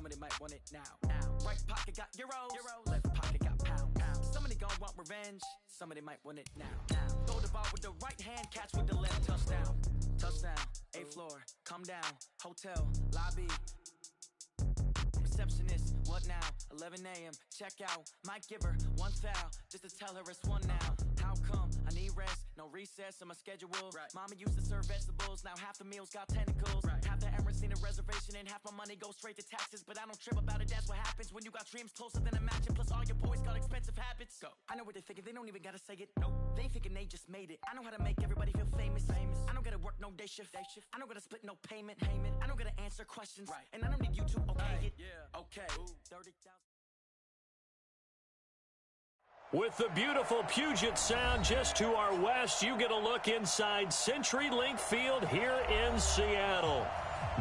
Somebody might want it now. Right pocket got euros, left pocket got pounds. Somebody gon' want revenge, somebody might want it now. Throw the ball with the right hand, catch with the left, touchdown. Touchdown, 8th floor, come down, hotel, lobby. Receptionist, what now? 11 a.m., check out. Might give her one foul, just to tell her it's one now. How come? I need rest, no recess in my schedule. Right. Mama used to serve vegetables, now half the meals got tentacles. Right. Half the Emirates need a reservation and half my money goes straight to taxes. But I don't trip about it, that's what happens when you got dreams closer than a mansion. Plus all your boys got expensive habits. Go. I know what they're thinking, they don't even gotta say it. Nope. They thinking they just made it. I know how to make everybody feel famous. I don't gotta work no day shift. I don't gotta split no payment. I don't gotta answer questions. Right. And I don't need you to okay it. Yeah. Okay. 30,000. With the beautiful Puget Sound just to our west, you get a look inside CenturyLink Field here in Seattle.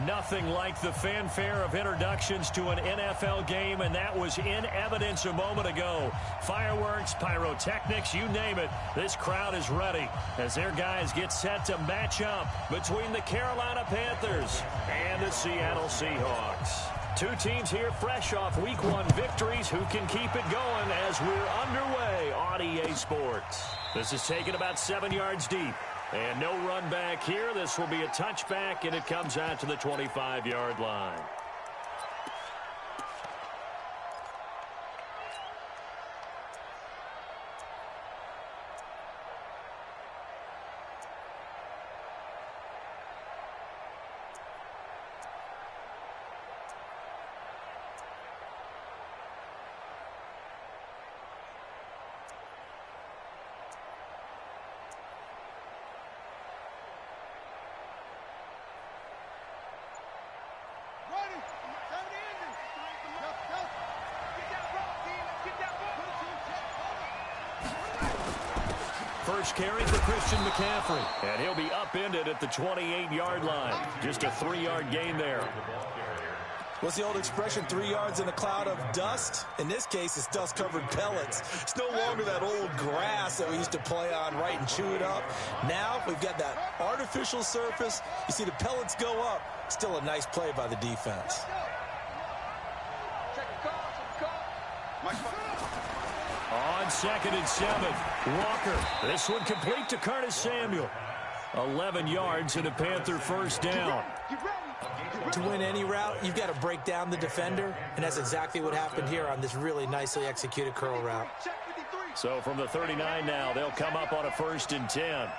Nothing like the fanfare of introductions to an NFL game, and that was in evidence a moment ago. Fireworks, pyrotechnics, you name it. This crowd is ready as their guys get set to match up between the Carolina Panthers and the Seattle Seahawks. Two teams here fresh off Week 1 victories. Who can keep it going as we're underway on EA Sports? This is taken about 7 yards deep. And no run back here. This will be a touchback, and it comes out to the 25-yard line. First carry for Christian McCaffrey. And he'll be upended at the 28-yard line. Just a 3-yard gain there. What's the old expression, 3 yards in a cloud of dust? In this case, it's dust-covered pellets. It's no longer that old grass that we used to play on, right, and chew it up. Now we've got that artificial surface. You see the pellets go up. Still a nice play by the defense. On 2nd and 7, Walker. This one complete to Curtis Samuel. 11 yards and a Panther first down. To win any route, you've got to break down the defender, and that's exactly what happened here on this really nicely executed curl route. So from the 39 now, they'll come up on a 1st and 10.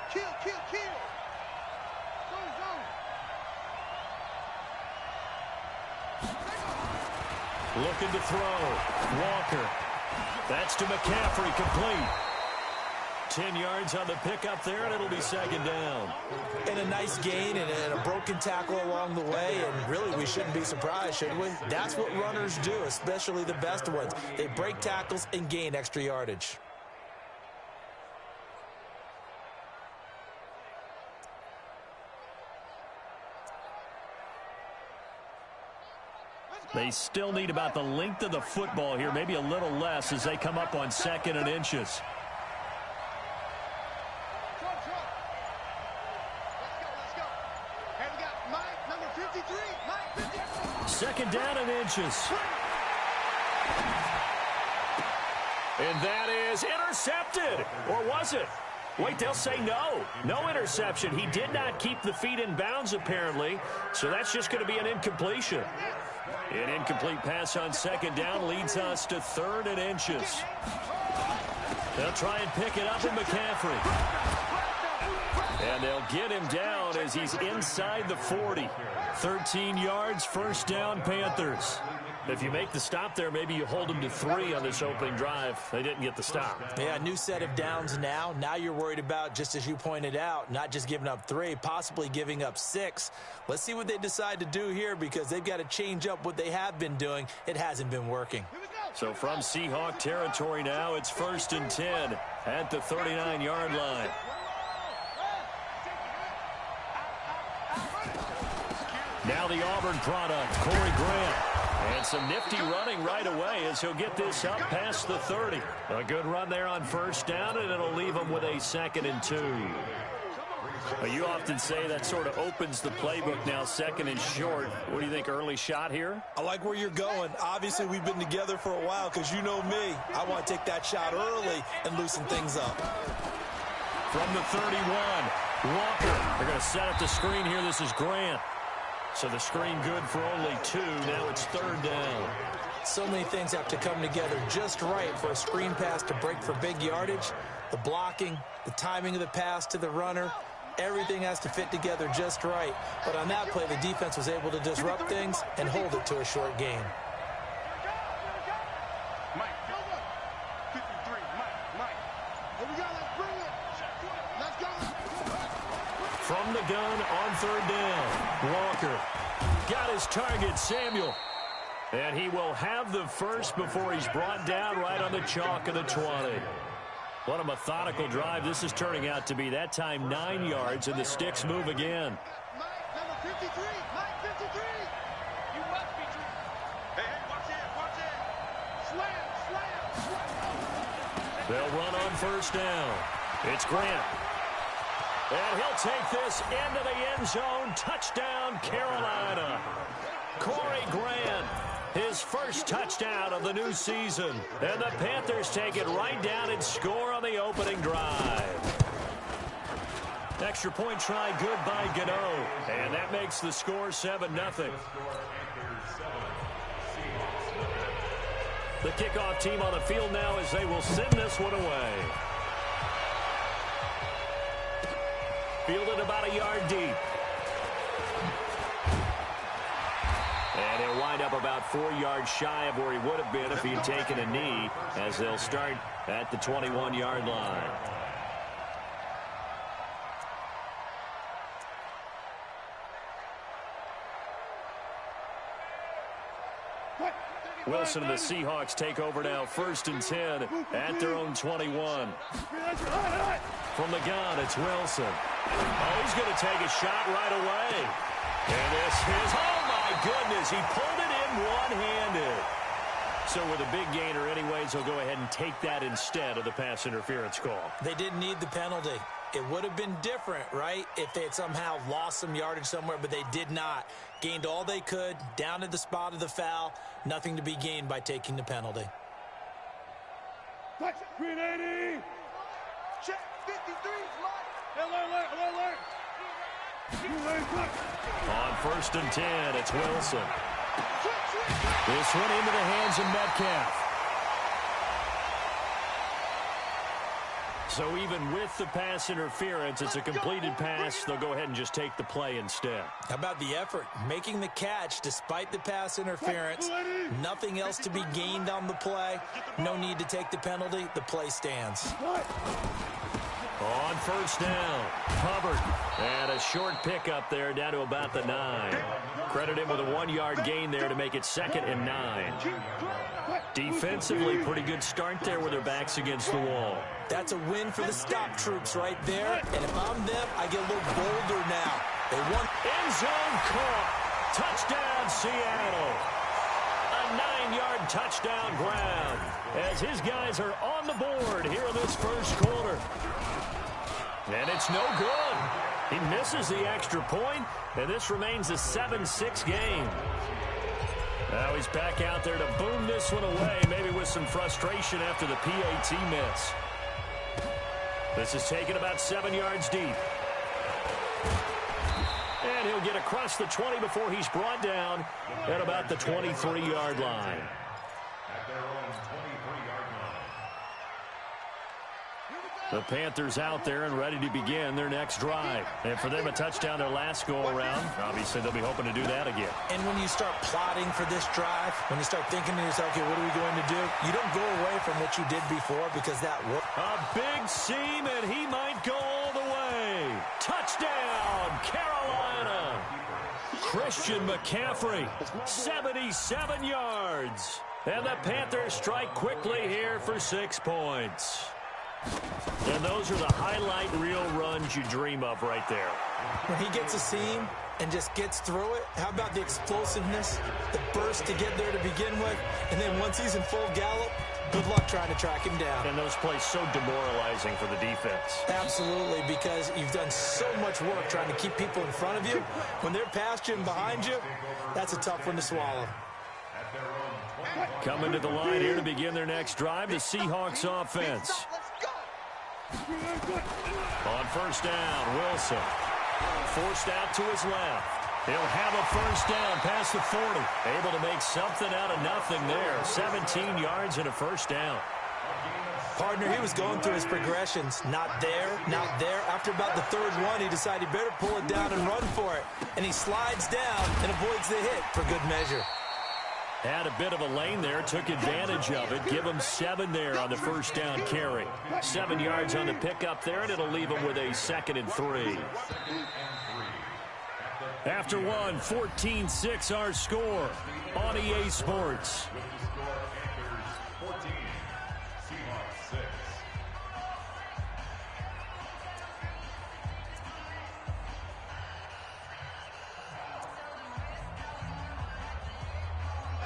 Looking to throw. Walker. That's to McCaffrey, complete. 10 yards on the pickup there, and it'll be 2nd down. And a nice gain and a broken tackle along the way, and really we shouldn't be surprised, should we? That's what runners do, especially the best ones. They break tackles and gain extra yardage. They still need about the length of the football here, maybe a little less as they come up on 2nd and inches. Second down and inches. And that is intercepted. Or was it? Wait, they'll say no. No interception. He did not keep the feet in bounds, apparently. So that's just going to be an incompletion. An incomplete pass on 2nd down leads us to 3rd and inches. They'll try and pick it up with McCaffrey. And they'll get him down as he's inside the 40. 13 yards, 1st down, Panthers. If you make the stop there, maybe you hold them to 3 on this opening drive. They didn't get the stop. Yeah, new set of downs now. Now you're worried about, just as you pointed out, not just giving up 3, possibly giving up 6. Let's see what they decide to do here because they've got to change up what they have been doing. It hasn't been working. So from Seahawk territory now, it's 1st and 10 at the 39-yard line. Now the Auburn product, Corey Grant. And some nifty running right away as he'll get this up past the 30. A good run there on 1st down, and it'll leave him with a 2nd and 2. Well, you often say that sort of opens the playbook now, second and short. What do you think, early shot here? I like where you're going. Obviously, we've been together for a while because you know me. I want to take that shot early and loosen things up. From the 31, Walker. They're going to set up the screen here. This is Grant. So the screen good for only 2. Now it's third down. So many things have to come together just right for a screen pass to break for big yardage. The blocking, the timing of the pass to the runner, everything has to fit together just right. But on that play, the defense was able to disrupt things and hold it to a short gain. From the gun on third down, Walker got his target, Samuel. And he will have the first before he's brought down right on the chalk of the 20. What a methodical drive this is turning out to be. That time 9 yards, and the sticks move again. Mike, number 53, Mike 53. You must be true. Hey, watch it. Slam. They'll run on first down. It's Grant. And he'll take this into the end zone. Touchdown, Carolina. Corey Grant, his first touchdown of the new season. And the Panthers take it right down and score on the opening drive. Extra point try good by Gano. And that makes the score 7-0. The kickoff team on the field now as they will send this one away. Fielded about a yard deep. And he'll wind up about 4 yards shy of where he would have been if he had taken a knee, as they'll start at the 21-yard line. Wilson and the Seahawks take over now, 1st and 10 at their own 21. From the gun, it's Wilson. Oh, he's going to take a shot right away. And this is, oh my goodness, he pulled it in one-handed. So with a big gainer anyways, he'll go ahead and take that instead of the pass interference call. They didn't need the penalty. It would have been different, right, if they had somehow lost some yardage somewhere, but they did not. Gained all they could, down to the spot of the foul. Nothing to be gained by taking the penalty. Touch 380. Check 53. Alert. On 1st and 10, it's Wilson. This one into the hands of Metcalf. So even with the pass interference, it's a completed pass. They'll go ahead and just take the play instead. How about the effort? Making the catch despite the pass interference. Nothing else to be gained on the play. No need to take the penalty. The play stands. On 1st down, Hubbard. And a short pickup there down to about the 9. Credit him with a 1-yard gain there to make it 2nd and 9. Defensively, pretty good start there with their backs against the wall. That's a win for the stop troops right there. And if I'm them, I get a little bolder now. They won. End zone caught. Touchdown, Seattle. A 9-yard touchdown grab as his guys are on the board here in this first quarter. And it's no good. He misses the extra point, and this remains a 7-6 game. Now he's back out there to boom this one away, maybe with some frustration after the PAT miss. This is taken about 7 yards deep. And he'll get across the 20 before he's brought down at about the 23-yard line. The Panthers out there and ready to begin their next drive. And for them, a touchdown their last go-around. Obviously, they'll be hoping to do that again. And when you start plotting for this drive, when you start thinking to yourself, okay, what are we going to do? You don't go away from what you did before because that worked. A big seam, and he might go all the way. Touchdown, Carolina. Christian McCaffrey, 77 yards. And the Panthers strike quickly here for 6 points. And those are the highlight reel runs you dream of right there. When he gets a seam and just gets through it, how about the explosiveness, the burst to get there to begin with, and then once he's in full gallop, Good luck trying to track him down. And those plays so demoralizing for the defense. Absolutely, because you've done so much work trying to keep people in front of you. When they're past you and behind you, that's a tough one to swallow. Coming to the line here to begin their next drive, the Seahawks offense. On first down, Wilson. Forced out to his left. He'll have a first down past the 40. Able to make something out of nothing there. 17 yards and a first down. Partner, he was going through his progressions. Not there, not there. After about the third one, he decided he better pull it down and run for it. And he slides down and avoids the hit for good measure. Had a bit of a lane there, took advantage of it. Give him 7 there on the first down carry. 7 yards on the pickup there, and it'll leave him with a 2nd and 3. After one, 14-6 our score on EA Sports.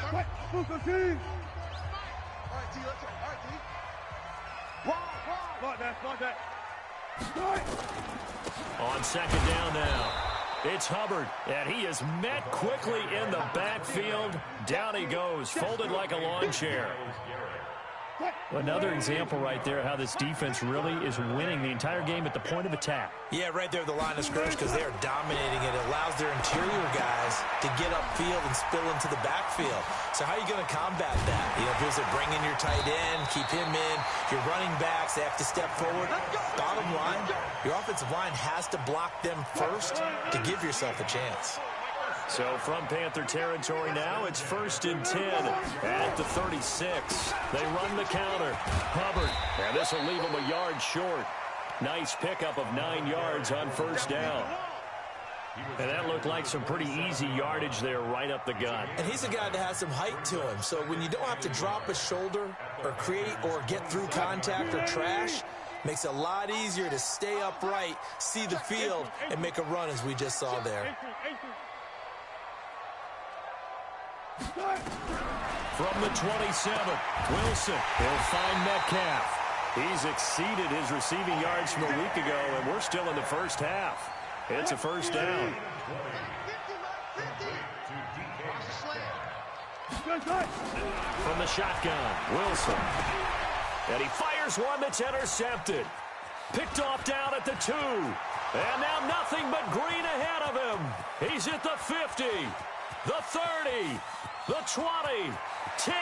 All right, T, let's go. All right, T. Like that. On second down now, it's Hubbard, and he is met quickly in the backfield. Down he goes, folded like a lawn chair. Another example right there how this defense really is winning the entire game at the point of attack. Yeah, right there at the line of scrimmage because they are dominating it. It allows their interior guys to get upfield and spill into the backfield. So how are you going to combat that? You know, if bring in your tight end, keep him in. Your running backs, they have to step forward. Bottom line, your offensive line has to block them first to give yourself a chance. So from Panther territory now, it's 1st and 10 at the 36. They run the counter. Hubbard, and this will leave him a yard short. Nice pickup of 9 yards on first down. And that looked like some pretty easy yardage there right up the gut. And he's a guy that has some height to him. So when you don't have to drop a shoulder or create or get through contact or trash, makes it a lot easier to stay upright, see the field, and make a run as we just saw there. From the 27, Wilson, he'll find Metcalf. He's exceeded his receiving yards from a week ago, and we're still in the first half. It's a first down. From the shotgun, Wilson. And he fires one that's intercepted. Picked off down at the 2. And now nothing but green ahead of him. He's at the 50, the 30, the 20, 10,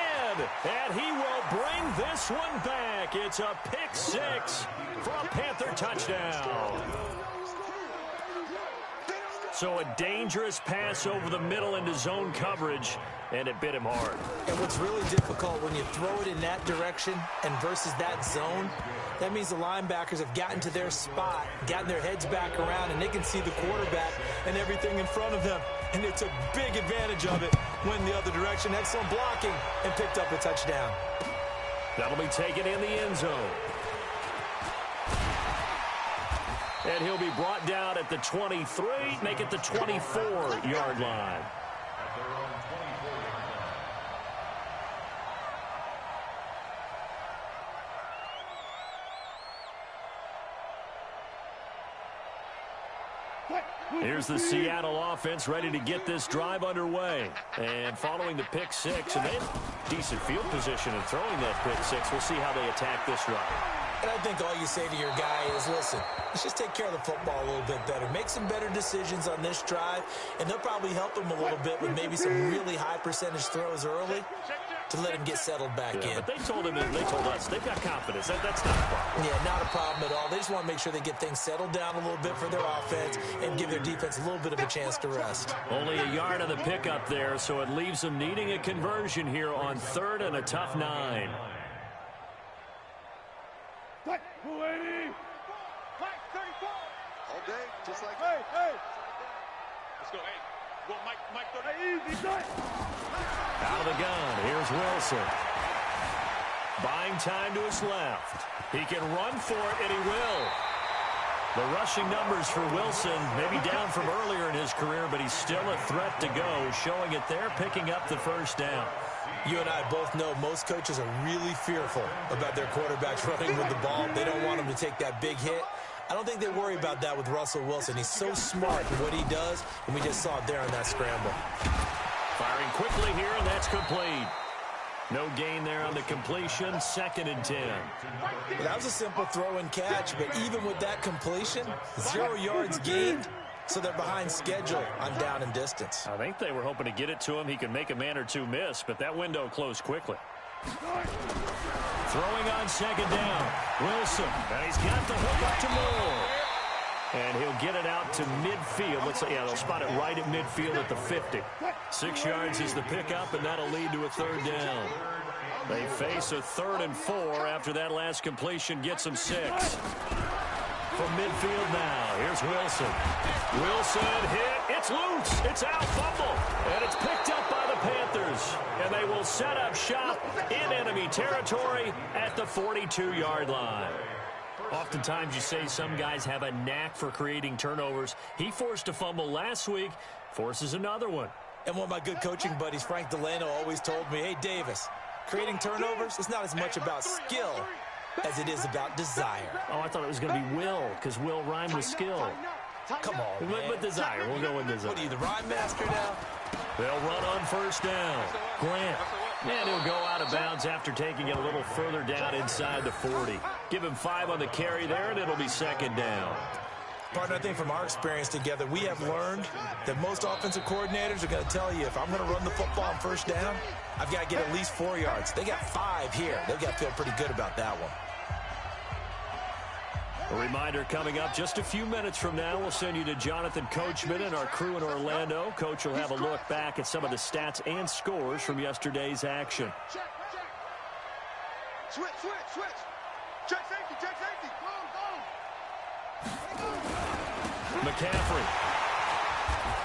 and he will bring this one back. It's a pick 6 for a Panther touchdown. So a dangerous pass over the middle into zone coverage, and it bit him hard. And what's really difficult when you throw it in that direction and versus that zone, that means the linebackers have gotten to their spot, gotten their heads back around, and they can see the quarterback and everything in front of them. And they took big advantage of it, went the other direction, excellent blocking, and picked up a touchdown. That'll be taken in the end zone. And he'll be brought down at the 23, make it the 24-yard line. Here's the Seattle offense ready to get this drive underway. And following the pick 6, and they have decent field position in throwing that pick 6. We'll see how they attack this drive. And I think all you say to your guy is, listen, let's just take care of the football a little bit better. Make some better decisions on this drive, and they'll probably help him a little bit with maybe some really high percentage throws early to let him get settled back in. But they told him, and they told us, they've got confidence. That's not a problem. Yeah, not a problem at all. They just want to make sure they get things settled down a little bit for their offense and give their defense a little bit of a chance to rest. Only a yard on the pickup there, so it leaves them needing a conversion here on 3rd and a tough 9. Mike 34. All day, just like hey. Let's go, hey. Go, Mike 30. Hey, easy, out of the gun, here's Wilson. Buying time to his left. He can run for it, and he will. The rushing numbers for Wilson, maybe down from earlier in his career, but he's still a threat to go, showing it there, picking up the first down. You and I both know most coaches are really fearful about their quarterbacks running with the ball. They don't want them to take that big hit. I don't think they worry about that with Russell Wilson. He's so smart in what he does, and we just saw it there on that scramble. Firing quickly here, and that's complete. No gain there on the completion, 2nd and 10. That was a simple throw and catch, but even with that completion, 0 yards gained, so they're behind schedule on down and distance. I think they were hoping to get it to him. He could make a man or two miss, but that window closed quickly. Throwing on 2nd down. Wilson, and he's got the hook up to Moore. And he'll get it out to midfield. They'll spot it right at midfield at the 50. 6 yards is the pickup, and that'll lead to a 3rd down. They face a 3rd and 4 after that last completion gets them 6. From midfield now, here's Wilson. Wilson hit. It's loose. It's out. Fumble. And it's picked up by the Panthers. And they will set up shop in enemy territory at the 42-yard line. Oftentimes you say some guys have a knack for creating turnovers. He forced a fumble last week, forces another one. And one of my good coaching buddies, Frank Delano, always told me, hey, Davis, creating turnovers is not as much about skill as it is about desire. Oh, I thought it was going to be will, because will rhyme with skill. Come on, man. With desire. We'll go with desire. What are you, the rhyme master now? They'll run on 1st down. Grant. And he'll go out of bounds after taking it a little further down inside the 40. Give him 5 on the carry there, and it'll be 2nd down. Partner, I think from our experience together, we have learned that most offensive coordinators are going to tell you, if I'm going to run the football on 1st down, I've got to get at least 4 yards. They got 5 here. They've got to feel pretty good about that one. A reminder coming up just a few minutes from now. We'll send you to Jonathan Coachman and our crew in Orlando. Coach will have a look back at some of the stats and scores from yesterday's action. Check. Switch. Check safety. Go. McCaffrey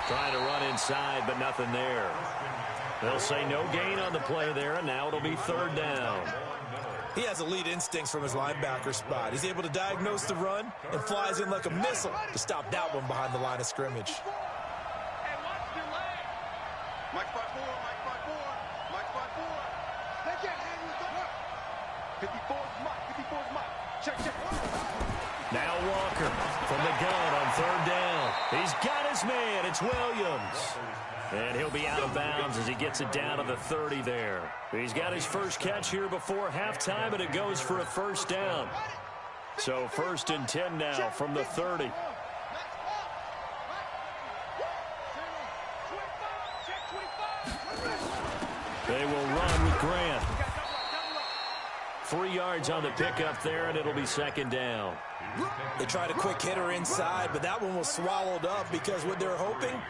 trying to run inside, but nothing there. They'll say no gain on the play there, and now it'll be 3rd down. He has elite instincts from his linebacker spot. He's able to diagnose the run and flies in like a missile to stop that one behind the line of scrimmage. Hey, watch your leg. Mike 5-4. They can't handle it. 54's Mike. Check. Now Walker from the gun on 3rd down. He's got his man. It's Williams. And he'll be out of bounds as he gets it down to the 30 there. He's got his first catch here before halftime, and it goes for a 1st down. So 1st and 10 now from the 30. They will run with Grant. 3 yards on the pickup there, and it'll be 2nd down. They tried a quick hitter inside, but that one was swallowed up because what they're hoping,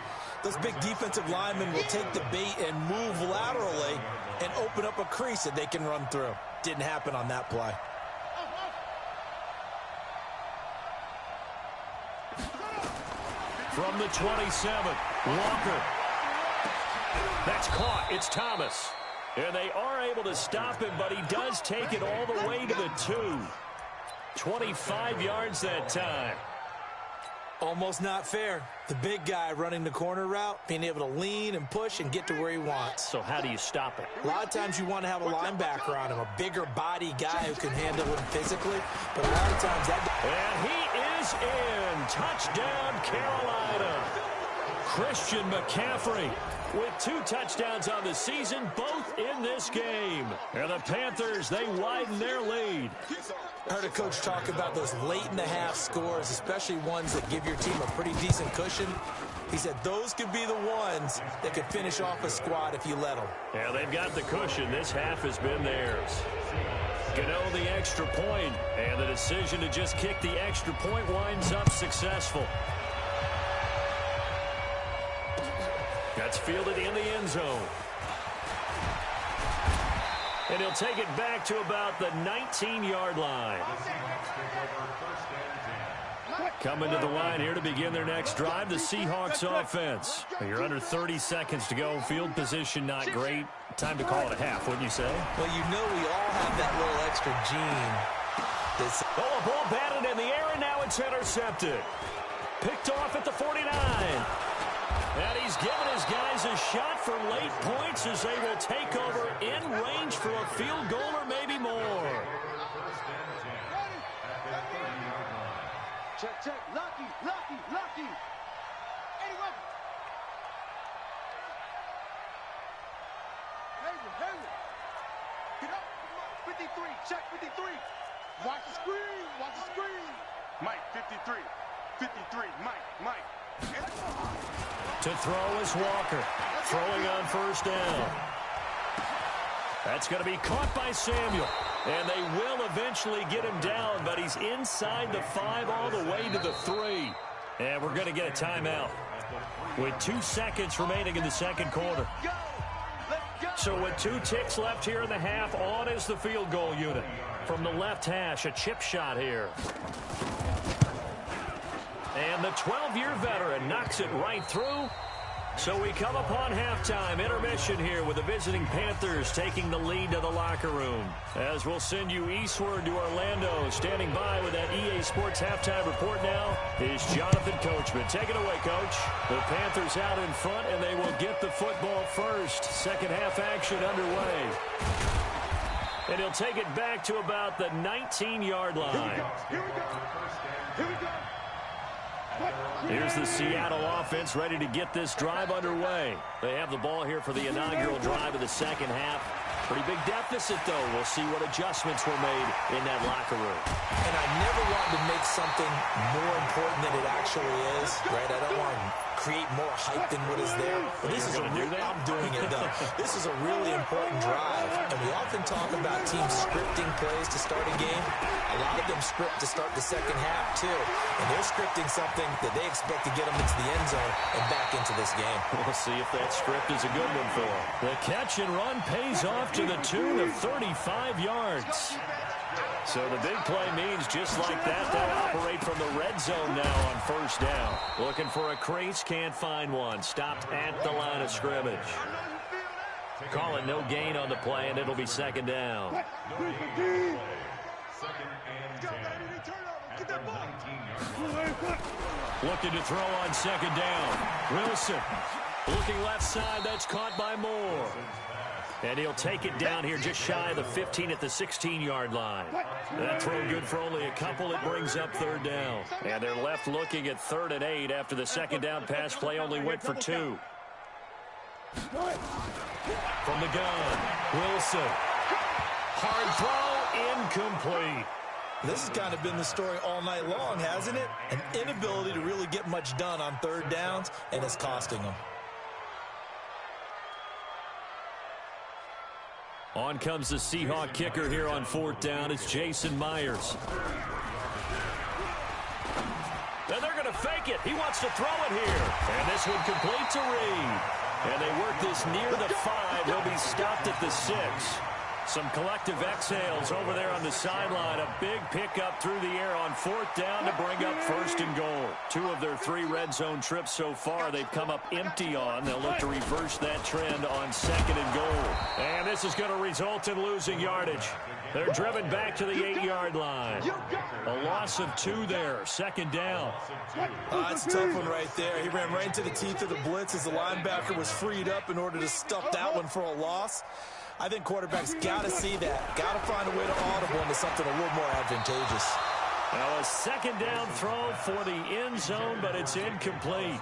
those big defensive linemen will take the bait and move laterally and open up a crease that they can run through. Didn't happen on that play. From the 27, Walker. That's caught. It's Thomas. And they are able to stop him, but he does take it all the way to the 2. 25 yards that time. Almost not fair. The big guy running the corner route, being able to lean and push and get to where he wants. So how do you stop it? A lot of times you want to have a linebacker on him, a bigger body guy who can handle him physically. But a lot of times that... And he is in. Touchdown, Carolina. Christian McCaffrey with 2 touchdowns on the season, both in this game. And the Panthers, they widen their lead. I heard a coach talk about those late-in-the-half scores, especially ones that give your team a pretty decent cushion. He said those could be the ones that could finish off a squad if you let them. Yeah, they've got the cushion. This half has been theirs. Gano the extra point, and the decision to just kick the extra point winds up successful. That's fielded in the end zone. And he'll take it back to about the 19-yard line. Coming to the line here to begin their next drive, the Seahawks offense. You're under 30 seconds to go. Field position not great. Time to call it a half, wouldn't you say? Well, you know we all have that little extra gene this. Oh, a ball batted in the air, and now it's intercepted. Picked off at the 49. And he's given his guys a shot for late points as they will take over in range for a field goal or maybe more. Check, check. Lucky, lucky, lucky. 81. Hayward. Get up. 53. Check 53. Watch the screen. Watch the screen. Mike, 53. 53. Mike. To throw is Walker. Throwing on first down. That's going to be caught by Samuel. And they will eventually get him down, but he's inside the 5 all the way to the 3. And we're going to get a timeout with 2 seconds remaining in the second quarter. So with 2 ticks left here in the half, on is the field goal unit. From the left hash, a chip shot here. And the 12-year veteran knocks it right through. So we come upon halftime intermission here with the visiting Panthers taking the lead to the locker room. As we'll send you eastward to Orlando. Standing by with that EA Sports halftime report now is Jonathan Coachman. Take it away, Coach. The Panthers out in front, and they will get the football first. Second half action underway. And he'll take it back to about the 19-yard line. Here we go. Here's the Seattle offense ready to get this drive underway. They have the ball here for the inaugural drive of the second half. Pretty big deficit, though. We'll see what adjustments were made in that locker room. And I never wanted to make something more important than it actually is, right? I don't want to create more hype than what is there. But this is I'm doing it, though. This is a really important drive. And we often talk about teams scripting plays to start a game. A lot of them script to start the second half, too. And they're scripting something that they expect to get them into the end zone and back into this game. We'll see if that script is a good one for them. The catch and run pays off to the tune of 35 yards. So the big play means just like that, they'll operate from the red zone now on first down. Looking for a crease, can't find one. Stopped at the line of scrimmage. Calling no gain on the play, and it'll be second down. Looking to throw on second down. Wilson looking left side. That's caught by Moore. And he'll take it down here just shy of the 15 at the 16-yard line. That throw good for only a couple. It brings up third down. And they're left looking at 3rd and 8 after the second down pass play only went for 2. From the gun, Wilson. Hard throw, incomplete. This has kind of been the story all night long, hasn't it? An inability to really get much done on third downs, and it's costing them. On comes the Seahawk kicker here on 4th down. It's Jason Myers. And they're going to fake it. He wants to throw it here. And this one complete to Reed. And they work this near the 5. He'll be stopped at the 6. Some collective exhales over there on the sideline. A big pickup through the air on 4th down to bring up 1st and goal. 2 of their 3 red zone trips so far they've come up empty on. They'll look to reverse that trend on 2nd and goal. And this is going to result in losing yardage. They're driven back to the 8-yard line. A loss of 2 there. 2nd down. That's a tough one right there. He ran right into the teeth of the blitz as the linebacker was freed up in order to stuff that one for a loss. I think quarterbacks got to see that. Got to find a way to audible into something a little more advantageous. Now a 2nd down throw for the end zone, but it's incomplete.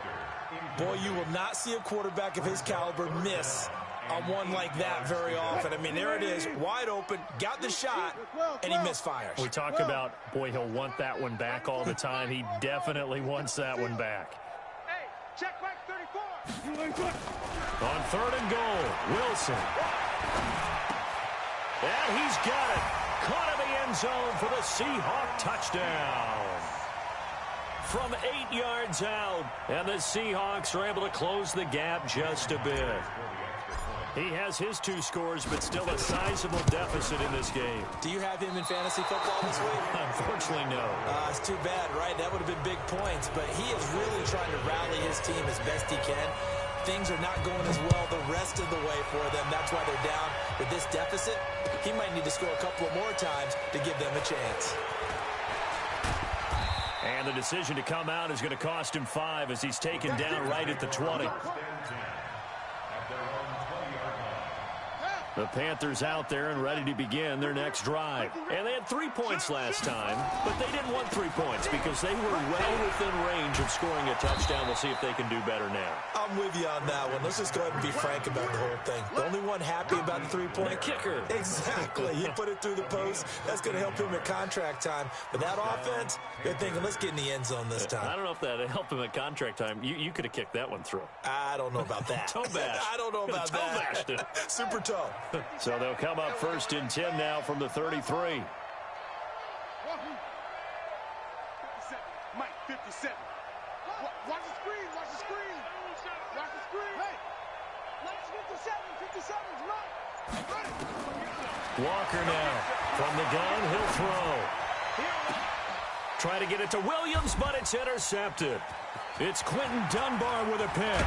Boy, you will not see a quarterback of his caliber miss on one like that very often. I mean, there it is, wide open, got the shot, and he misfires. We talk about, boy, he'll want that one back all the time. He definitely wants that one back. Hey, check back 34. On 3rd and goal, Wilson. And he's got it. Caught in the end zone for the Seahawk touchdown. From 8 yards out, and the Seahawks are able to close the gap just a bit. He has his 2 scores, but still a sizable deficit in this game. Do you have him in fantasy football this week? Unfortunately, no. It's too bad, right? That would have been big points, but he is really trying to rally his team as best he can. Things are not going as well the rest of the way for them. That's why they're down with this deficit. He might need to score a couple of more times to give them a chance. And the decision to come out is going to cost him 5 as he's taken down right at the 20. The Panthers out there and ready to begin their next drive. And they had 3 points last time, but they didn't want 3 points because they were well within range of scoring a touchdown. We'll see if they can do better now. I'm with you on that one. Let's just go ahead and be frank about the whole thing. The only one happy about the 3-point? The kicker. Exactly. You put it through the post. That's going to help him at contract time. But that offense, they're thinking, let's get in the end zone this time. I don't know if that helped him at contract time. You could have kicked that one through. I don't know about that. Toe bash. I don't know about toe that. Bashed it. Super toe. So they'll come up 1st and 10 now from the 33. 57. Mike, 57. Watch the screen. Watch the screen. Watch the screen. Hey, Mike's 57. 57's right. Walker now from the gun. He'll throw. Try to get it to Williams, but it's intercepted. It's Quentin Dunbar with a pick.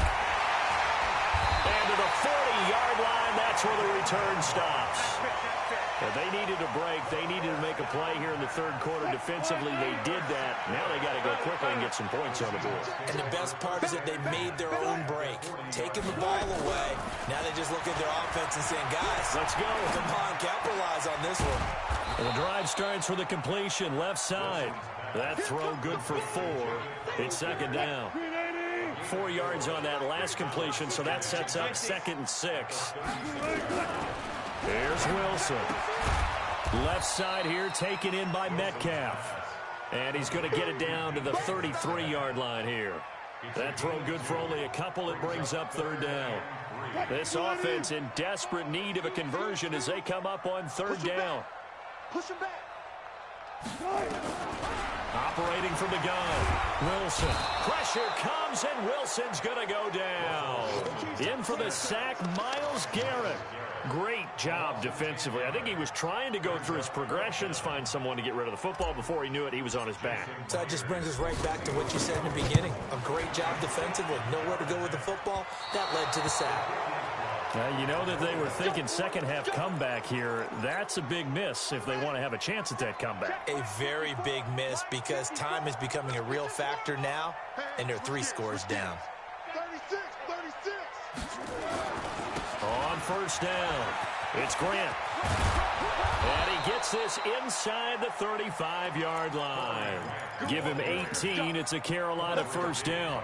And to the 40-yard line, that's where the return stops. They needed a break. They needed to make a play here in the 3rd quarter defensively. They did that. Now they got to go quickly and get some points on the board. And the best part is that they made their own break. Taking the ball away. Now they just look at their offense and saying, guys, let's go. Come on, capitalize on this one. And the drive starts with a completion left side. That throw good for 4. It's 2nd down. 4 yards on that last completion, so that sets up 2nd and 6. Here's Wilson. Left side here, taken in by Metcalf. And he's going to get it down to the 33-yard line here. That throw good for only a couple. It brings up 3rd down. This offense in desperate need of a conversion as they come up on 3rd down. Push him back. Operating from the gun, Wilson. Pressure comes, and Wilson's going to go down. In for the sack, Myles Garrett. Great job defensively. I think he was trying to go through his progressions, find someone to get rid of the football. Before he knew it, he was on his back. So that just brings us right back to what you said in the beginning. A great job defensively. Nowhere to go with the football. That led to the sack. You know that they were thinking second-half comeback here. That's a big miss if they want to have a chance at that comeback. A very big miss because time is becoming a real factor now, and they're 3 scores down. 36. On 1st down, it's Grant. And he gets this inside the 35-yard line. Give him 18. It's a Carolina 1st down.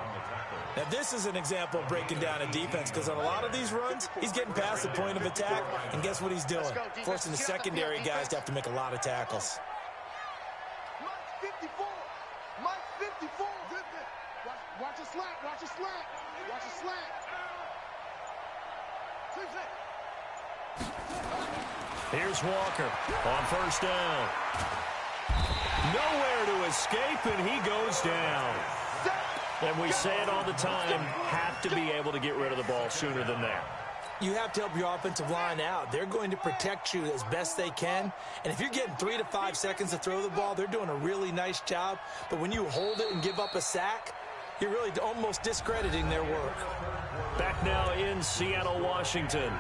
Now, this is an example of breaking down a defense because on a lot of these runs, he's getting past the point of attack, and guess what he's doing? Forcing the secondary guys to have to make a lot of tackles. Mike's 54. Mike's 54. Watch a slant. Watch a slant. Watch a slant. Here's Walker on 1st down. Nowhere to escape, and he goes down. And we say it all the time, have to be able to get rid of the ball sooner than that. You have to help your offensive line out. They're going to protect you as best they can. And if you're getting 3 to 5 seconds to throw the ball, they're doing a really nice job. But when you hold it and give up a sack, you're really almost discrediting their work. Back now in Seattle, Washington.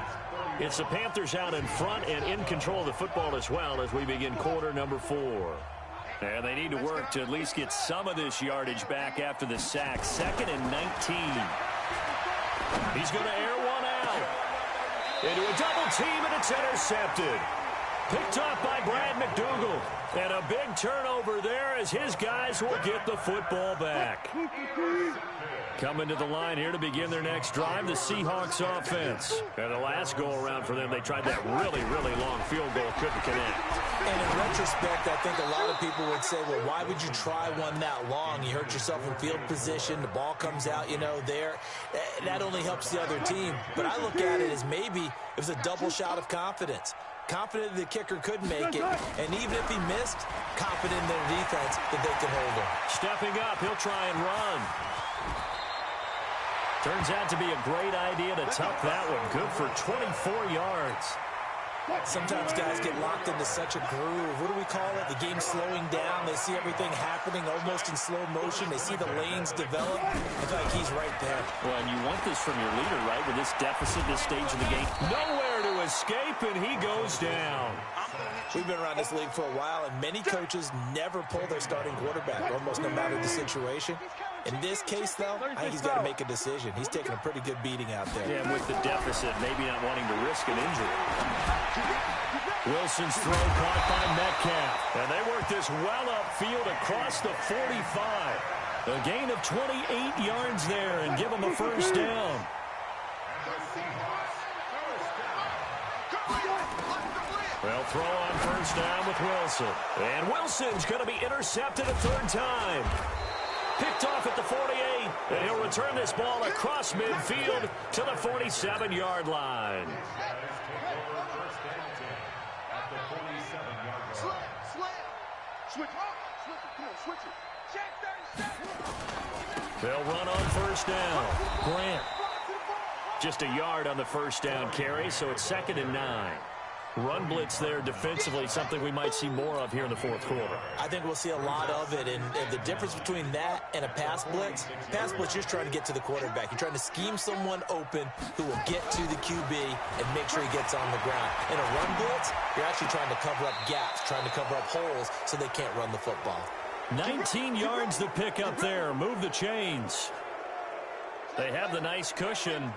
It's the Panthers out in front and in control of the football as well as we begin quarter number 4. And they need to work to at least get some of this yardage back after the sack. 2nd and 19. He's going to air one out. Into a double team, and it's intercepted. Picked off by Brad McDougal. And a big turnover there as his guys will get the football back. Coming to the line here to begin their next drive, the Seahawks offense. And the last go-around for them, they tried that really, really long field goal, couldn't connect. And in retrospect, I think a lot of people would say, well, why would you try one that long? You hurt yourself in field position. The ball comes out, there. That only helps the other team. But I look at it as maybe it was a double shot of confidence. Confident the kicker could make it, and even if he missed, confident in their defense that they can hold him. Stepping up, he'll try and run. Turns out to be a great idea to tuck that one. Good for 24 yards. Sometimes guys get locked into such a groove. What do we call it? The game's slowing down. They see everything happening almost in slow motion. They see the lanes develop. I feel like he's right there. Well, and you want this from your leader, right? With this deficit, this stage of the game. Nowhere to escape, and he goes down. We've been around this league for a while, and many coaches never pull their starting quarterback, almost no matter the situation. In this case, though, I think he's got to make a decision. He's taking a pretty good beating out there. Yeah, and with the deficit, maybe not wanting to risk an injury. Wilson's throw caught by Metcalf. And they work this well upfield across the 45. A gain of 28 yards there and give him a first down. They'll throw on first down with Wilson. And Wilson's going to be intercepted a third time. Picked off at the 48, and he'll return this ball across midfield to the 47-yard line. They'll run on first down. Grant. Just a yard on the first down carry, so it's 2nd and 9. Run blitz there defensively, something we might see more of here in the fourth quarter. I think we'll see a lot of it, and the difference between that and a pass blitz, you're just trying to get to the quarterback. You're trying to scheme someone open who will get to the QB and make sure he gets on the ground. In a run blitz, you're actually trying to cover up gaps, trying to cover up holes so they can't run the football. 19 yards to pick up there. Move the chains. They have the nice cushion.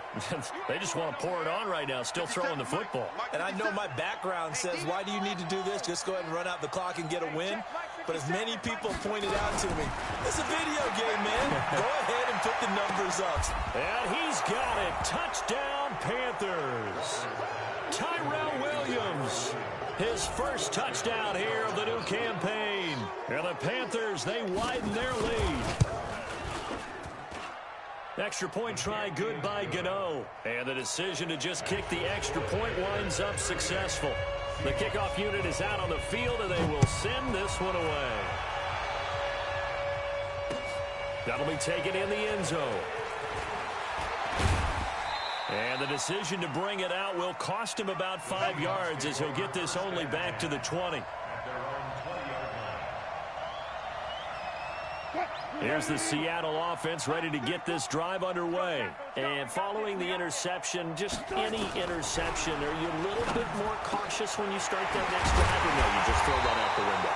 They just want to pour it on right now, still throwing the football. And I know my background says, why do you need to do this? Just go ahead and run out the clock and get a win. But as many people pointed out to me, it's a video game, man. Go ahead and put the numbers up. And he's got it. Touchdown, Panthers. Tyrell Williams, his first touchdown here of the new campaign. And the Panthers, they widen their lead. Extra point try good by Gano. And the decision to just kick the extra point winds up successful. The kickoff unit is out on the field, and they will send this one away. That'll be taken in the end zone. And the decision to bring it out will cost him about 5 yards as he'll get this only back to the 20. Here's the Seattle offense ready to get this drive underway. And following the interception, just any interception, are you a little bit more cautious when you start that next drive, or no, you just throw that out the window?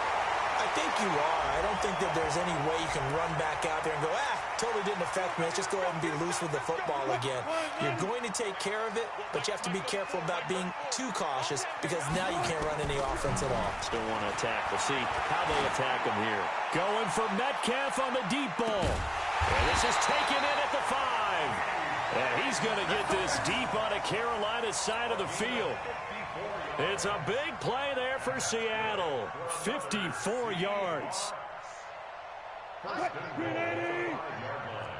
I think you are. I don't think that there's any way you can run back out there and go, totally didn't affect me. Let's just go ahead and be loose with the football again. You're going to take care of it, but you have to be careful about being too cautious because now you can't run any offense at all. Still want to attack. We'll see how they attack him here. Going for Metcalf on the deep ball. And this is taken in at the 5. And he's going to get this deep on a Carolina side of the field. It's a big play there for Seattle. 54 yards.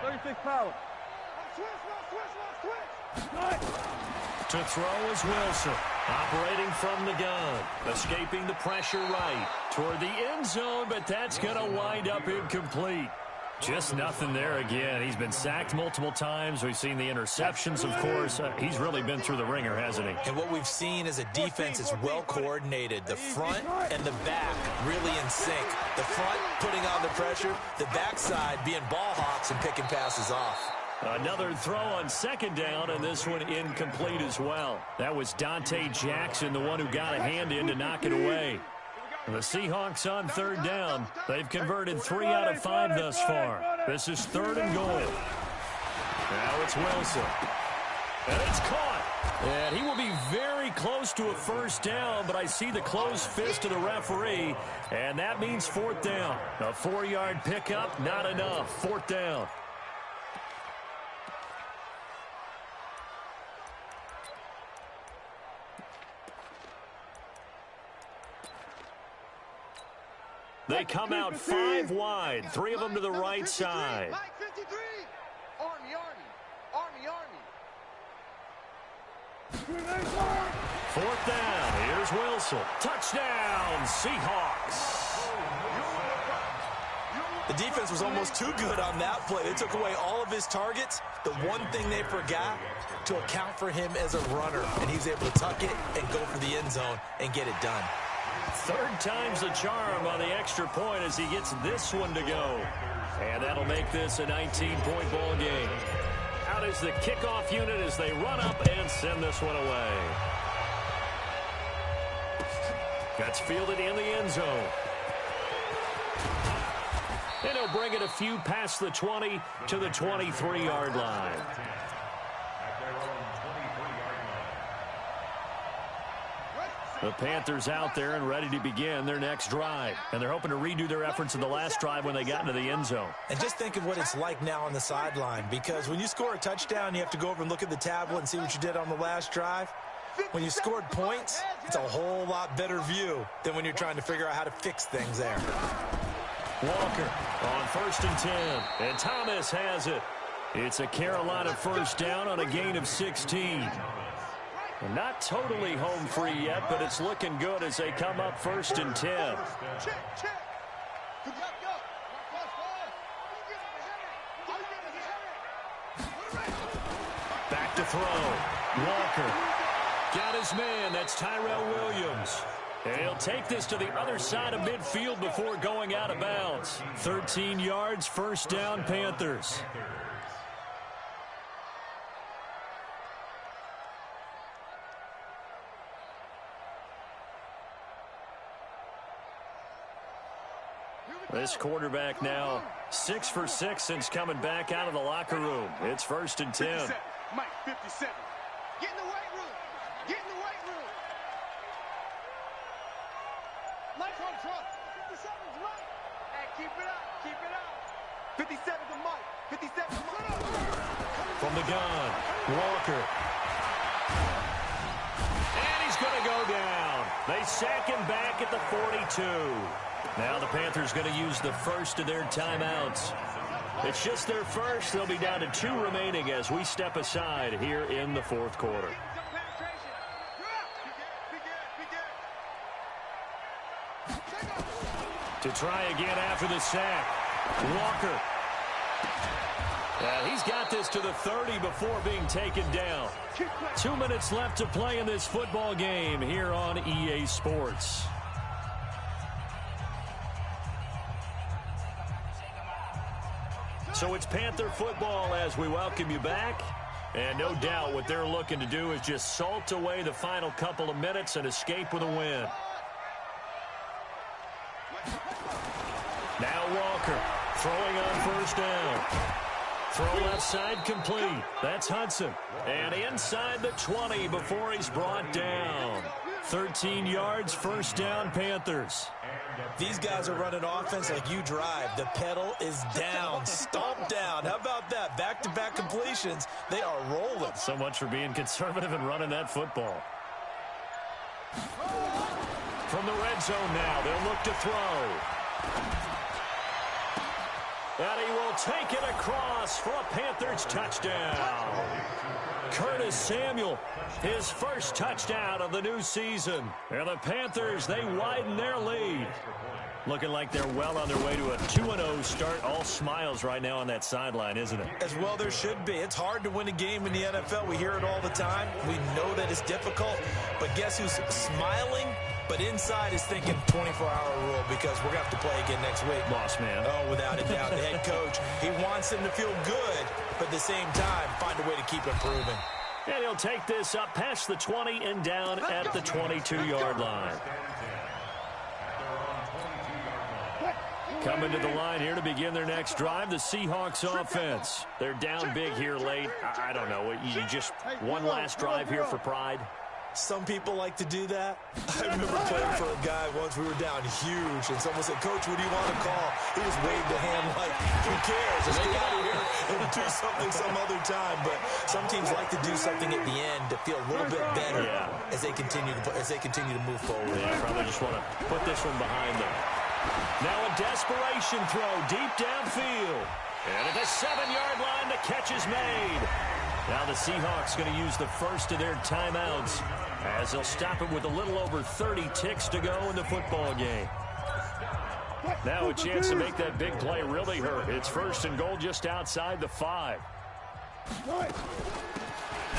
36 power. To throw is Wilson. Operating from the gun. Escaping the pressure right. Toward the end zone, but that's going to wind up incomplete. Just nothing there again. He's been sacked multiple times. We've seen the interceptions, of course. He's really been through the ringer, hasn't he? And what we've seen is a defense is well coordinated. The front and the back really in sync. The front putting on the pressure. The backside being ball hawks and picking passes off. Another throw on second down, and this one incomplete as well. That was Dante Jackson, the one who got a hand in to knock it away. The Seahawks on third down. They've converted 3 out of 5 thus far. This is 3rd and goal. Now it's Wilson. And it's caught. And he will be very close to a first down, but I see the closed fist of the referee, and that means 4th down. A 4-yard pickup, not enough. 4th down. They come out 5 wide, 3 of them to the right side. Mike 53. Army, Army. Army, Army. 4th down. Here's Wilson. Touchdown, Seahawks. The The defense was almost too good on that play. They took away all of his targets. The one thing they forgot, to account for him as a runner, and he was able to tuck it and go for the end zone and get it done. Third time's the charm on the extra point as he gets this one to go. And that'll make this a 19-point ball game. Out is the kickoff unit as they run up and send this one away. That's fielded in the end zone. And he'll bring it a few past the 20 to the 23-yard line. The Panthers out there and ready to begin their next drive. And they're hoping to redo their efforts in the last drive when they got into the end zone. And just think of what it's like now on the sideline, because when you score a touchdown, you have to go over and look at the tablet and see what you did on the last drive. When you scored points, it's a whole lot better view than when you're trying to figure out how to fix things there. Walker on 1st and 10. And Thomas has it. It's a Carolina first down on a gain of 16. And not totally home free yet, but it's looking good as they come up 1st and 10. Back to throw. Walker got his man. That's Tyrell Williams. And he'll take this to the other side of midfield before going out of bounds. 13 yards, first down, Panthers. This quarterback now 6 for 6 since coming back out of the locker room. It's 1st and 10. 57. Mike, 57. Get in the weight room. Get in the weight room. Mike's on truck. 57's Mike. Hey, keep it up. Keep it up. 57 to Mike. 57 to Mike. From the gun, Walker. And he's going to go down. They sack him back at the 42. Now the Panthers going to use the first of their timeouts. It's just their first. They'll be down to 2 remaining as we step aside here in the 4th quarter. To try again after the sack, Walker. He's got this to the 30 before being taken down. 2 minutes left to play in this football game here on EA Sports. So it's Panther football as we welcome you back. And no doubt what they're looking to do is just salt away the final couple of minutes and escape with a win. Now Walker throwing on 1st down. Throw left side complete. That's Hudson. And inside the 20 before he's brought down. 13 yards, 1st down, Panthers. These guys are running offense like you drive. The pedal is down, stomped down. How about that? Back-to-back completions. They are rolling. So much for being conservative and running that football. From the red zone now, they'll look to throw. And he will take it across for a Panthers touchdown. Curtis Samuel, his first touchdown of the new season. And the Panthers, they widen their lead. Looking like they're well on their way to a 2-0 start. All smiles right now on that sideline, isn't it? As well there should be. It's hard to win a game in the NFL. We hear it all the time. We know that it's difficult. But guess who's smiling? But inside is thinking 24-hour rule because we're going to have to play again next week. Boss man. Oh, without a doubt. The head coach, he wants them to feel good, but at the same time, find a way to keep improving. And he'll take this up past the 20 and down at the 22-yard line. Coming to the line here to begin their next drive, the Seahawks offense. They're down big here late. I don't know. You just one last drive here for pride. Some people like to do that. I remember playing for a guy once. We were down huge, and someone said, "Coach, what do you want to call?" He just waved a hand like, "Who cares? Let's get out of here and do something some other time." But some teams like to do something at the end to feel a little bit better as they continue to move forward. Yeah, probably just want to put this one behind them. Now a desperation throw deep downfield. And at the 7-yard line, the catch is made. Now the Seahawks going to use the first of their timeouts as they'll stop it with a little over 30 ticks to go in the football game. Now a chance to make that big play really hurt. It's 1st and goal just outside the 5.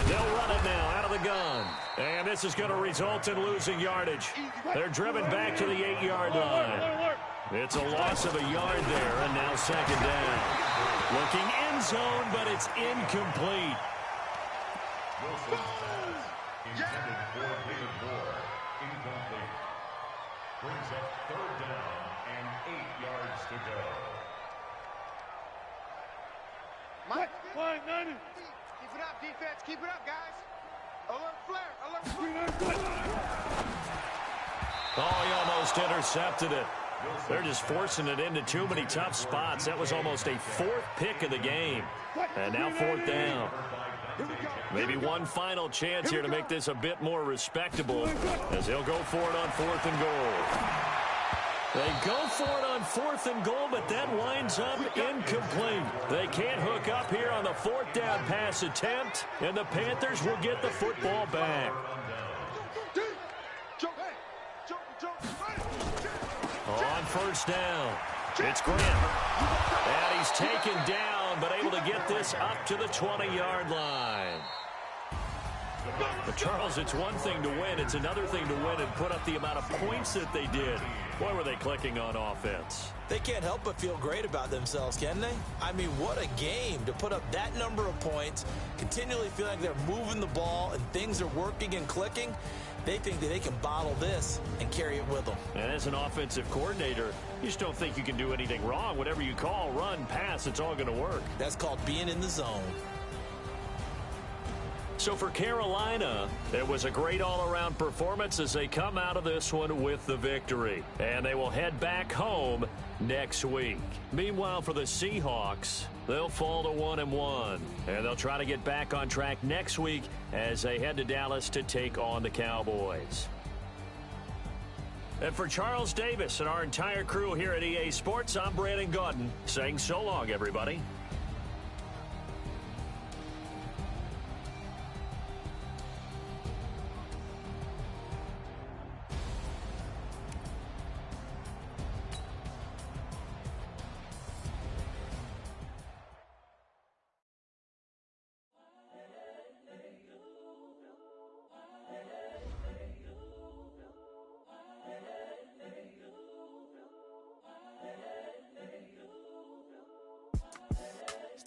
They'll run it now out of the gun. And this is going to result in losing yardage. They're driven back to the 8-yard line. It's a loss of a yard there, and now 2nd down. Looking end zone, but it's incomplete. Intended for David Moore. Incomplete. Brings up 3rd down and 8 yards to go. Mike, 90. Keep it up, defense. Keep it up, guys. Alert flare. Alert flare. Oh, he almost intercepted it. They're just forcing it into too many tough spots. That was almost a 4th pick of the game. And now 4th down. Maybe one final chance here to make this a bit more respectable as they'll go for it on 4th and goal. They go for it on 4th and goal, but that winds up incomplete. They can't hook up here on the 4th down pass attempt, and the Panthers will get the football back. On 1st down, it's Grant. And he's taken down, but able to get this up to the 20-yard line. But Charles, it's one thing to win. It's another thing to win and put up the amount of points that they did. Boy, were they clicking on offense. They can't help but feel great about themselves, can they? I mean, what a game to put up that number of points, continually feeling like they're moving the ball and things are working and clicking. They think that they can bottle this and carry it with them. And as an offensive coordinator, you just don't think you can do anything wrong. Whatever you call, run, pass, it's all going to work. That's called being in the zone. So for Carolina, it was a great all-around performance as they come out of this one with the victory. And they will head back home next week. Meanwhile, for the Seahawks, they'll fall to 1-1. And they'll try to get back on track next week as they head to Dallas to take on the Cowboys. And for Charles Davis and our entire crew here at EA Sports, I'm Brandon Gaudin saying so long, everybody.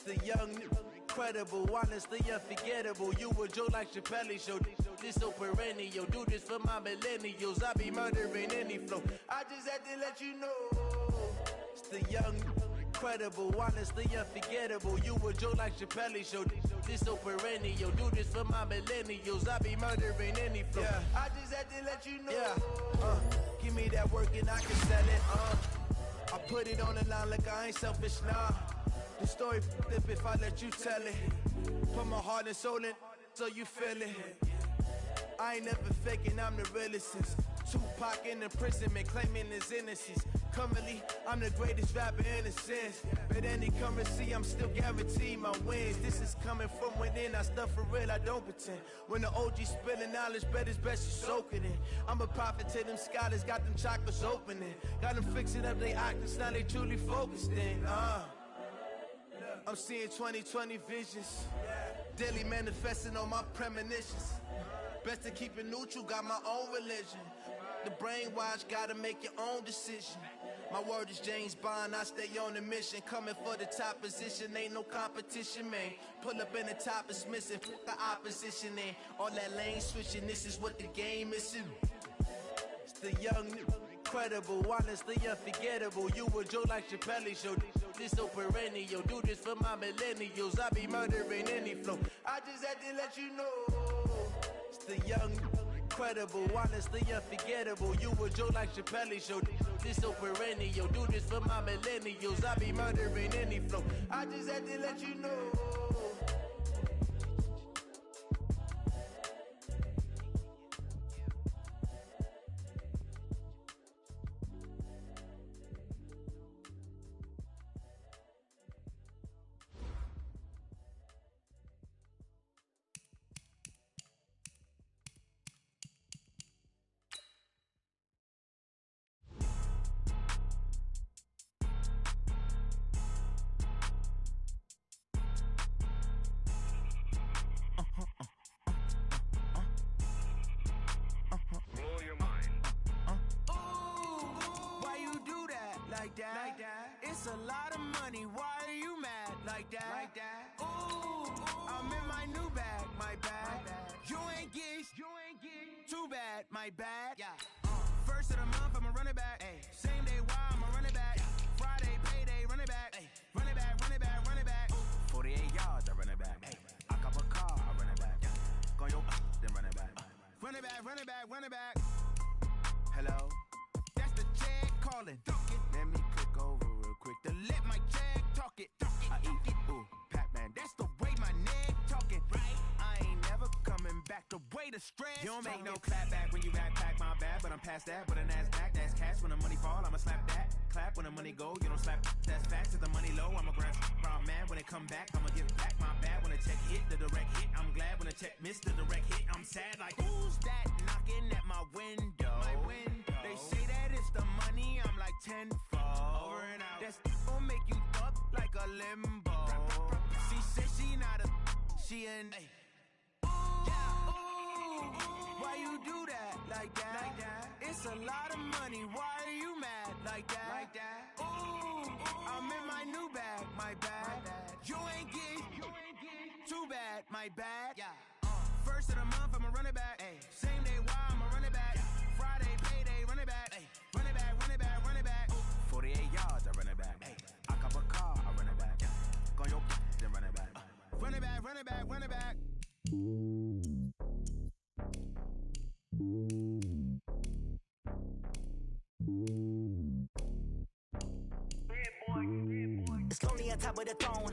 The young, incredible, honestly unforgettable. You a Joe like Chappelle show. This so perennial. Do this for my millennials. I be murdering any flow. I just had to let you know. It's the young, incredible, honestly unforgettable. You a Joe like Chappelle show. This so perennial. Do this for my millennials. I be murdering any flow. Yeah. I just had to let you know. Yeah. Give me that work and I can sell it. I put it on the line like I ain't selfish, nah. The story flip if I let you tell it. Put my heart and soul in so you feel it. I ain't never faking, I'm the realest since Tupac in imprisonment, claiming his innocence. Currently, I'm the greatest rapper in a sense. But any currency, I'm still guaranteed my wins. This is coming from within, I stuff for real, I don't pretend. When the OG spilling knowledge, bet it's best you soak it in. I'm a prophet to them scholars, got them chakras opening. Got them fixing up they octaves, now they truly focused in. I'm seeing 2020 visions, daily manifesting on my premonitions. Best to keep it neutral, got my own religion. The brainwash, gotta make your own decision. My word is James Bond, I stay on a mission. Coming for the top position, ain't no competition, man. Pull up in the top, it's missing, fuck the opposition, and all that lane switching, this is what the game is. It's the young, incredible, honestly unforgettable. You a Joe like Chappelle show. This so perennial. Do this for my millennials. I be murdering any flow. I just had to let you know. It's the young, incredible, honestly unforgettable. You a Joe like Chappelle show. This so perennial. Do this for my millennials. I be murdering any flow. I just had to let you know. that. It's a lot of money, why are you mad like that? Ooh, I'm in my new bag, my bad. You ain't get too bad, my bad. First of the month, I'ma run it back. Same day, why I'ma run it back. Friday, payday, run it back. Run it back, run it back, run it back. 48 yards, I run it back. I cop a car, I run it back. Go yo, then run it back. Run it back, run it back, run it back. Hello? That's the check calling. Let me click over real quick to let my check talk it. I eat it, ooh, Pac-Man. That's the way my neck talking. Right? I ain't never coming back. The way the stress. You don't make no clap back when you backpack, my bad. But I'm past that. But a NASDAQ, that's cash. When the money fall, I'ma slap that. Clap when the money go, you don't slap. That's facts. If the money low, I'ma grab brown man. When it come back, I'ma give back my bad. When the check hit, the direct hit. I'm glad when the check missed the direct hit. I'm sad like, who's that knocking at my window? They say that it's the money, I'm like tenfold. Over and out. That's gon' make you up like a limbo. She said she not a, she an. Why you do that like that? It's a lot of money, why are you mad like that? Ooh, I'm in my new bag, my bad. You ain't get too bad, my bad. First of the month, I'ma run it back. Same day, why I'ma run it back. Friday, payday, run it back. Run it back, run it back, run it back. 48 yards, I run it back. I cop a car, I run it back. Go yo, then run it back. Run it back, run it back, run it back. It's lonely on top of the throne.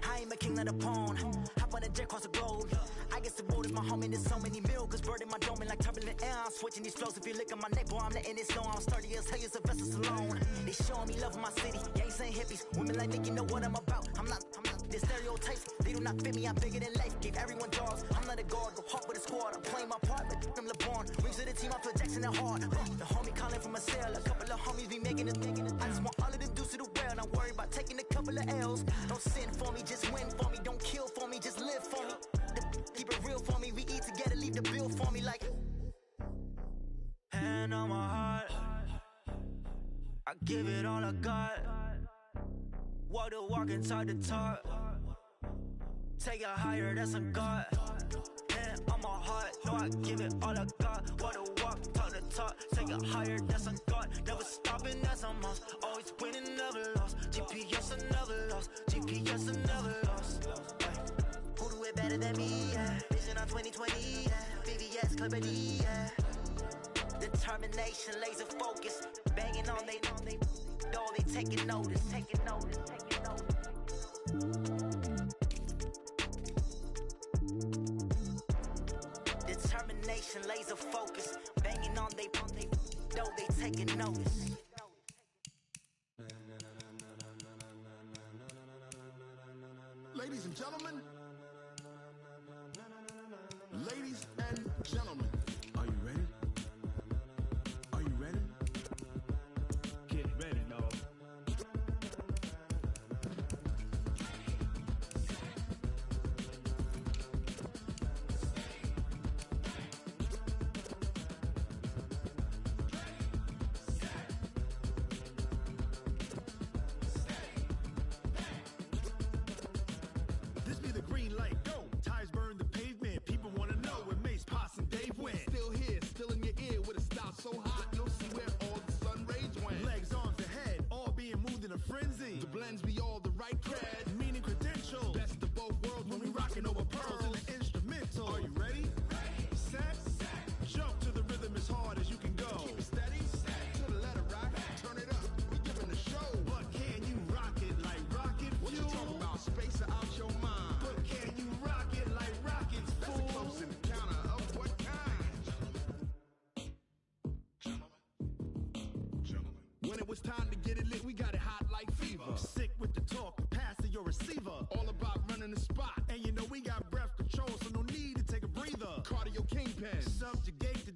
I ain't a king of the pawn. Hop on a jet across the globe. I guess the road is my home and there's so many milkers burning my dome like turbulent air. I'm switching these flows. If you look at my neck, boy, I'm letting it slow. I'm sturdy as hell, as Sylvester Stallone. They showing me love in my city. Gangs ain't hippies. Women like me, you know what I'm about. I'm not the stereotypes. They do not fit me. I'm bigger than life. Gave everyone jaws. I'm not a guard. Go hard with a squad. I'm playing my part, but I'm LeBron. Rings to the team. I feel Jackson and hard. The homie calling from a cell. A couple of homies be making it. I just want all of them dudes to the well. Not worry about taking a couple of L's. Don't sin for me, just win for me. Don't kill for me, just live for me. Keep it real for me. We eat together, leave the bill for me like. Hand on my heart, I give it all I got. Walk the walk and talk the talk. Take it higher, that's a God. Hand on my heart, no, I give it all I got. Walk the walk, talk the talk. Take it higher, that's a God. Never stopping, that's a must. Always winning, never lost. GPS, I never lost. GPS, I never lost. Who do it better than me? Yeah. Vision on 2020. Yeah. VVS, Clippity. Yeah. Determination, laser focus. Banging on they door, they taking notice. Taking notice. Taking notice. Determination, laser focus. Banging on they door, they taking notice. Ladies and gentlemen, ladies and gentlemen, are you ready? Are you ready? Get ready, dog. This be the green light, go. Tires burn the pavement. People want to know where Mace, Poss, and Dave went. Still here, still in your ear with a style so hot. You'll see where all the sun rays went. Legs, arms, and head, all being moved in a frenzy. The blends be all the right cred, meaning credentials. Best of both worlds when we rockin' over pearls in the instrumental. Are you ready? Set. Jump to the rhythm as hard as you can go. Keep it steady. To the letter rock. Turn it up. We giving the show. But can you rock it like rocket fuel? What you talking about? Space out your mind. But can you rock it like rockets, fool? That's a close encounter of what kind? Gentlemen. When it was time to get it lit, we got it hot like fever. Sick with the talk, pass to your receiver. All about running the spot. And you know we got breath control, so no need to take a breather. Cardio kingpin. Subjugate the